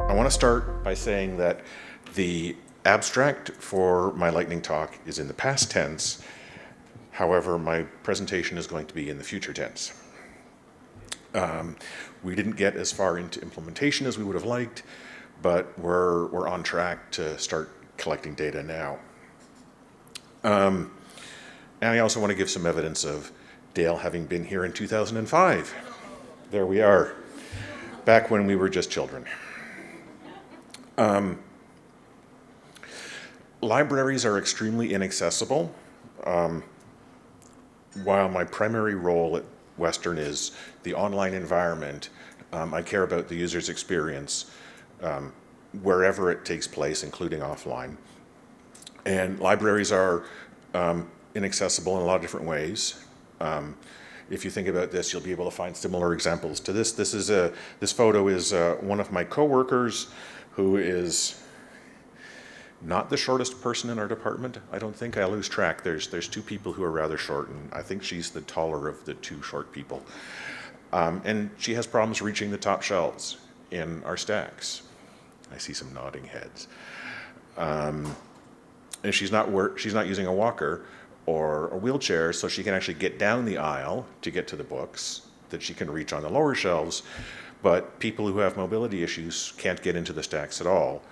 I want to start by saying that the abstract for my lightning talk is in the past tense. However, my presentation is going to be in the future tense. We didn't get as far into implementation as we would have liked, but we're on track to start collecting data now. And I also want to give some evidence of Dale having been here in 2005. There we are, back when we were just children. Libraries are extremely inaccessible. While my primary role at Western is the online environment, I care about the user's experience wherever it takes place, including offline. And libraries are inaccessible in a lot of different ways. If you think about this, you'll be able to find similar examples to this. This photo is one of my coworkers who is not the shortest person in our department. I don't think. I lose track. There's two people who are rather short, and I think she's the taller of the two short people. And she has problems reaching the top shelves in our stacks. I see some nodding heads. And she's not using a walker or a wheelchair, so she can actually get down the aisle to get to the books that she can reach on the lower shelves. But people who have mobility issues can't get into the stacks at all.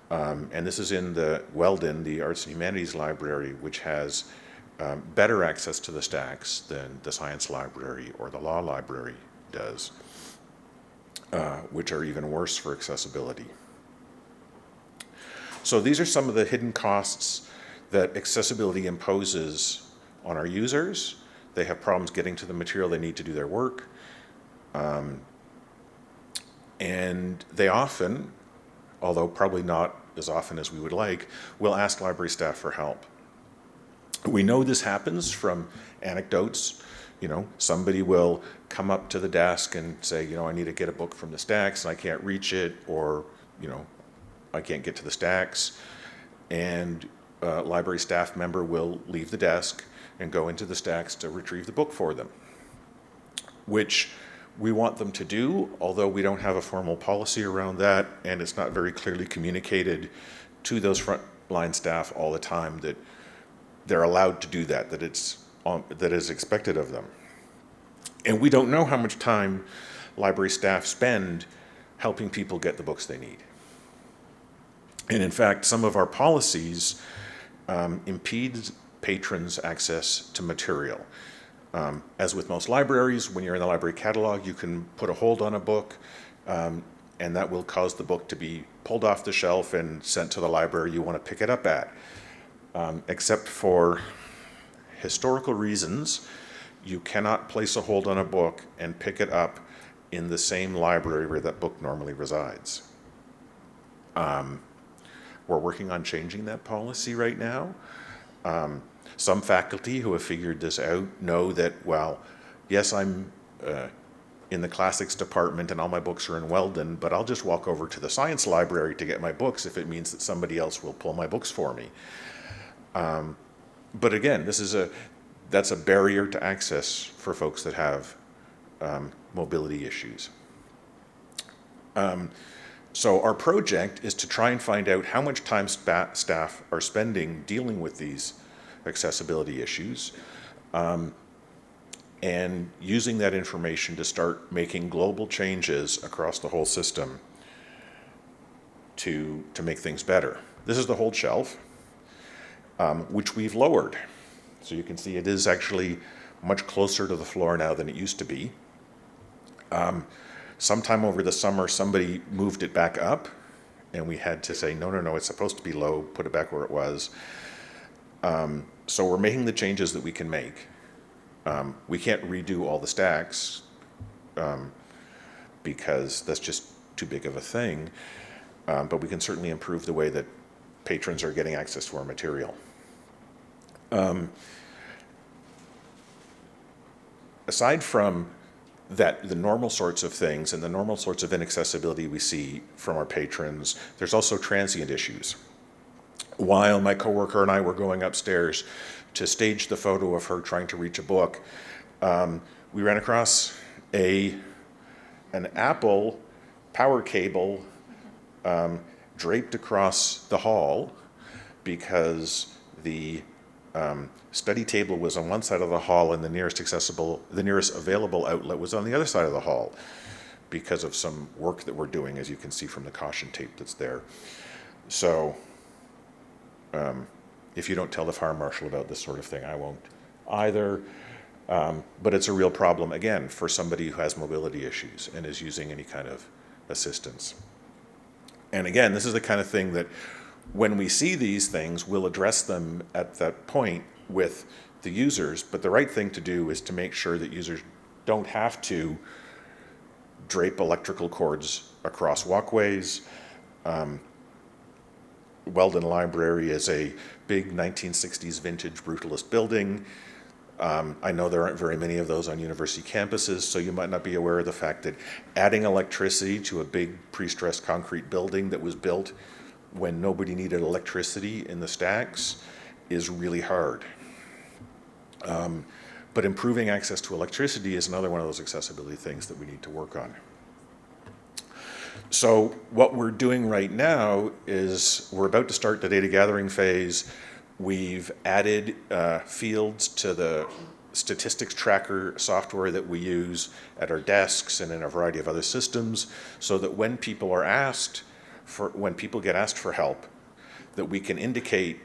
And this is in the Wheldon, the Arts and Humanities Library, which has better access to the stacks than the Science Library or the Law Library does, which are even worse for accessibility. So these are some of the hidden costs that accessibility imposes on our users. They have problems getting to the material they need to do their work. And they often, although probably not as often as we would like, will ask library staff for help. We know this happens from anecdotes. Somebody will come up to the desk and say, I need to get a book from the stacks and I can't reach it, or, I can't get to the stacks. And a library staff member will leave the desk and go into the stacks to retrieve the book for them, which we want them to do, although we don't have a formal policy around that, and it's not very clearly communicated to those frontline staff all the time that they're allowed to do that, that is expected of them. And we don't know how much time library staff spend helping people get the books they need. And in fact, some of our policies impede patrons' access to material. As with most libraries, when you're in the library catalog, you can put a hold on a book, and that will cause the book to be pulled off the shelf and sent to the library you want to pick it up at. Except for historical reasons, you cannot place a hold on a book and pick it up in the same library where that book normally resides. We're working on changing that policy right now. Some faculty who have figured this out know that, yes, I'm in the classics department and all my books are in Wheldon, but I'll just walk over to the science library to get my books if it means that somebody else will pull my books for me. But again, that's a barrier to access for folks that have mobility issues. So our project is to try and find out how much time staff are spending dealing with these accessibility issues, and using that information to start making global changes across the whole system to make things better. This is the whole shelf, which we've lowered. So you can see it is actually much closer to the floor now than it used to be. Sometime over the summer, somebody moved it back up, and we had to say, no, it's supposed to be low, put it back where it was. So we're making the changes that we can make. We can't redo all the stacks because that's just too big of a thing, but we can certainly improve the way that patrons are getting access to our material. Aside from that, the normal sorts of things and the normal sorts of inaccessibility we see from our patrons, there's also transient issues. While my coworker and I were going upstairs to stage the photo of her trying to reach a book, we ran across an Apple power cable draped across the hall because the study table was on one side of the hall and the nearest available outlet was on the other side of the hall because of some work that we're doing, as you can see from the caution tape that's there. So if you don't tell the fire marshal about this sort of thing, I won't either. But it's a real problem, again, for somebody who has mobility issues and is using any kind of assistance. And again, this is the kind of thing that when we see these things, we'll address them at that point with the users. But the right thing to do is to make sure that users don't have to drape electrical cords across walkways. Wheldon Library is a big 1960s vintage brutalist building. I know there aren't very many of those on university campuses, so you might not be aware of the fact that adding electricity to a big pre-stressed concrete building that was built when nobody needed electricity in the stacks is really hard. But improving access to electricity is another one of those accessibility things that we need to work on. So what we're doing right now is we're about to start the data gathering phase. We've added fields to the statistics tracker software that we use at our desks and in a variety of other systems, so that when people get asked for help, that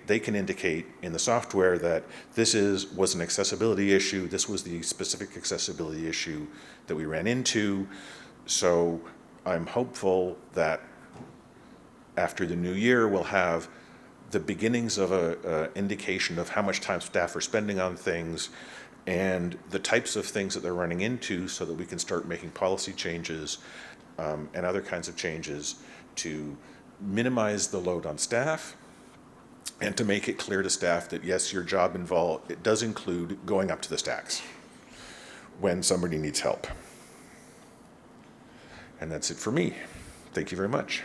they can indicate in the software that this was an accessibility issue, this was the specific accessibility issue that we ran into. So I'm hopeful that after the new year, we'll have the beginnings of an indication of how much time staff are spending on things and the types of things that they're running into, so that we can start making policy changes and other kinds of changes to minimize the load on staff and to make it clear to staff that, yes, your job it does include going up to the stacks when somebody needs help. And that's it for me. Thank you very much.